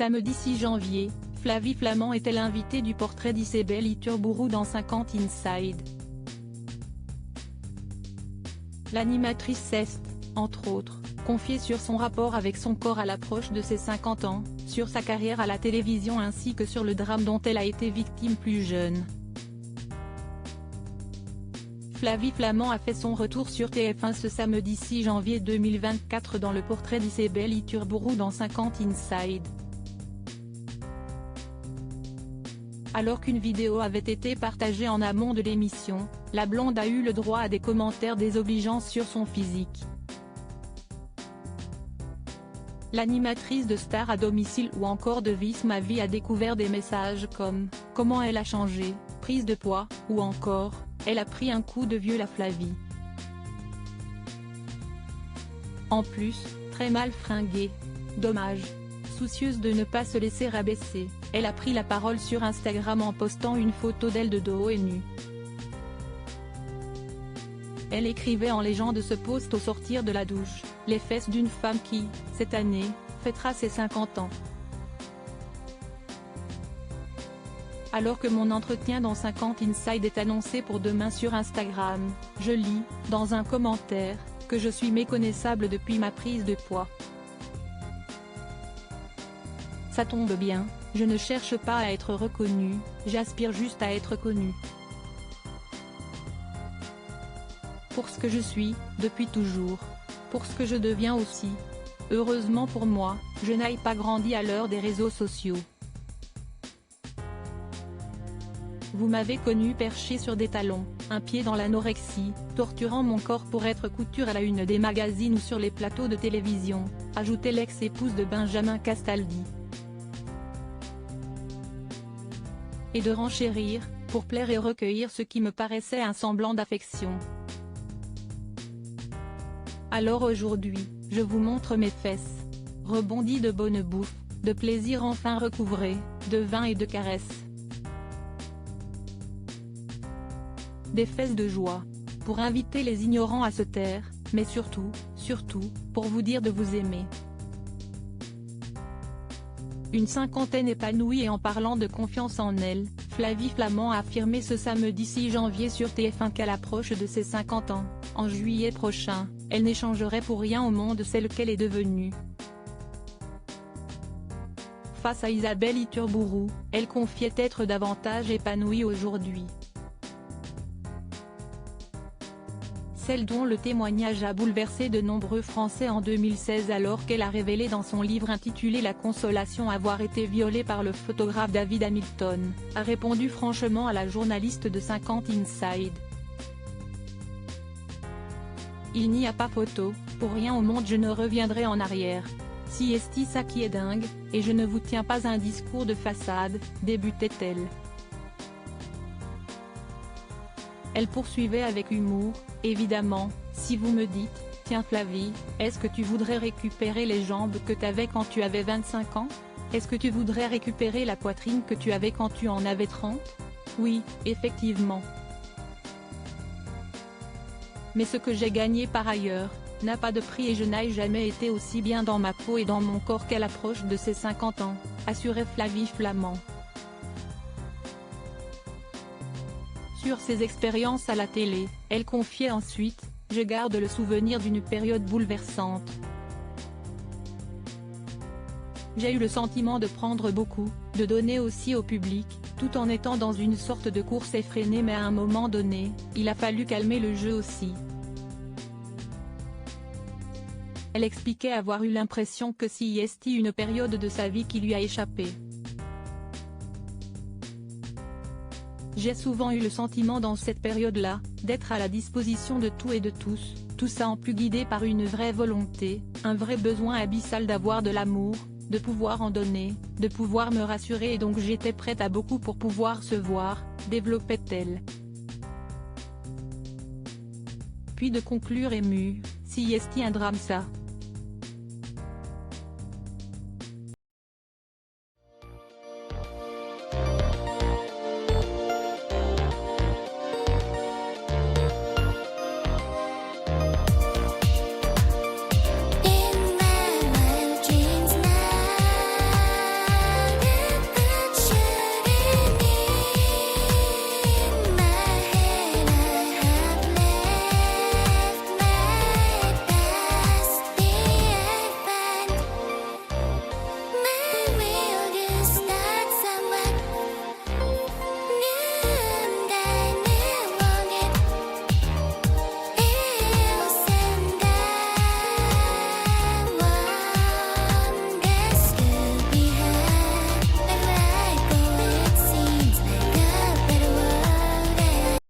Samedi 6 janvier, Flavie Flament était l'invitée du portrait d'Isabelle Iturburu dans 50 Inside. L'animatrice s'est, entre autres, confiée sur son rapport avec son corps à l'approche de ses 50 ans, sur sa carrière à la télévision ainsi que sur le drame dont elle a été victime plus jeune. Flavie Flament a fait son retour sur TF1 ce samedi 6 janvier 2024 dans le portrait d'Isabelle Iturburu dans 50 Inside. Alors qu'une vidéo avait été partagée en amont de l'émission, la blonde a eu le droit à des commentaires désobligeants sur son physique. L'animatrice de Stars à domicile ou encore de Vice ma vie a découvert des messages comme « Comment elle a changé, prise de poids » ou encore « Elle a pris un coup de vieux la Flavie ». En plus, très mal fringuée. Dommage. Soucieuse de ne pas se laisser rabaisser, elle a pris la parole sur Instagram en postant une photo d'elle de dos et nue. Elle écrivait en légende de ce post au sortir de la douche, les fesses d'une femme qui, cette année, fêtera ses 50 ans. Alors que mon entretien dans 50 Inside est annoncé pour demain sur Instagram, je lis, dans un commentaire, que je suis méconnaissable depuis ma prise de poids. Ça tombe bien, je ne cherche pas à être reconnue, j'aspire juste à être connue. Pour ce que je suis, depuis toujours. Pour ce que je deviens aussi. Heureusement pour moi, je n'ai pas grandi à l'heure des réseaux sociaux. Vous m'avez connue perchée sur des talons, un pied dans l'anorexie, torturant mon corps pour être couture à la une des magazines ou sur les plateaux de télévision, ajoutait l'ex-épouse de Benjamin Castaldi. Et de renchérir, pour plaire et recueillir ce qui me paraissait un semblant d'affection. Alors aujourd'hui, je vous montre mes fesses. Rebondis de bonne bouffe, de plaisir enfin recouvré, de vin et de caresses. Des fesses de joie. Pour inviter les ignorants à se taire, mais surtout, pour vous dire de vous aimer. Une cinquantaine épanouie et en parlant de confiance en elle, Flavie Flament a affirmé ce samedi 6 janvier sur TF1 qu'à l'approche de ses 50 ans, en juillet prochain, elle n'échangerait pour rien au monde celle qu'elle est devenue. Face à Isabelle Iturburu, elle confiait être davantage épanouie aujourd'hui. Celle dont le témoignage a bouleversé de nombreux Français en 2016 alors qu'elle a révélé dans son livre intitulé La consolation avoir été violée par le photographe David Hamilton, a répondu franchement à la journaliste de 50 Inside. Il n'y a pas photo, pour rien au monde je ne reviendrai en arrière. Si esti ça qui est dingue, et je ne vous tiens pas un discours de façade, débutait-elle. Elle poursuivait avec humour, évidemment, si vous me dites, tiens Flavie, est-ce que tu voudrais récupérer les jambes que t'avais quand tu avais 25 ans? Est-ce que tu voudrais récupérer la poitrine que tu avais quand tu en avais 30? Oui, effectivement. Mais ce que j'ai gagné par ailleurs, n'a pas de prix et je n'ai jamais été aussi bien dans ma peau et dans mon corps qu'à l'approche de ses 50 ans, assurait Flavie Flament. Sur ses expériences à la télé, elle confiait ensuite « Je garde le souvenir d'une période bouleversante. J'ai eu le sentiment de prendre beaucoup, de donner aussi au public, tout en étant dans une sorte de course effrénée mais à un moment donné, il a fallu calmer le jeu aussi. » Elle expliquait avoir eu l'impression que si y est une période de sa vie qui lui a échappé. J'ai souvent eu le sentiment dans cette période-là, d'être à la disposition de tout et de tous, tout ça en plus guidé par une vraie volonté, un vrai besoin abyssal d'avoir de l'amour, de pouvoir en donner, de pouvoir me rassurer et donc j'étais prête à beaucoup pour pouvoir se voir, développait-elle. Puis de conclure émue, si est un drame ça.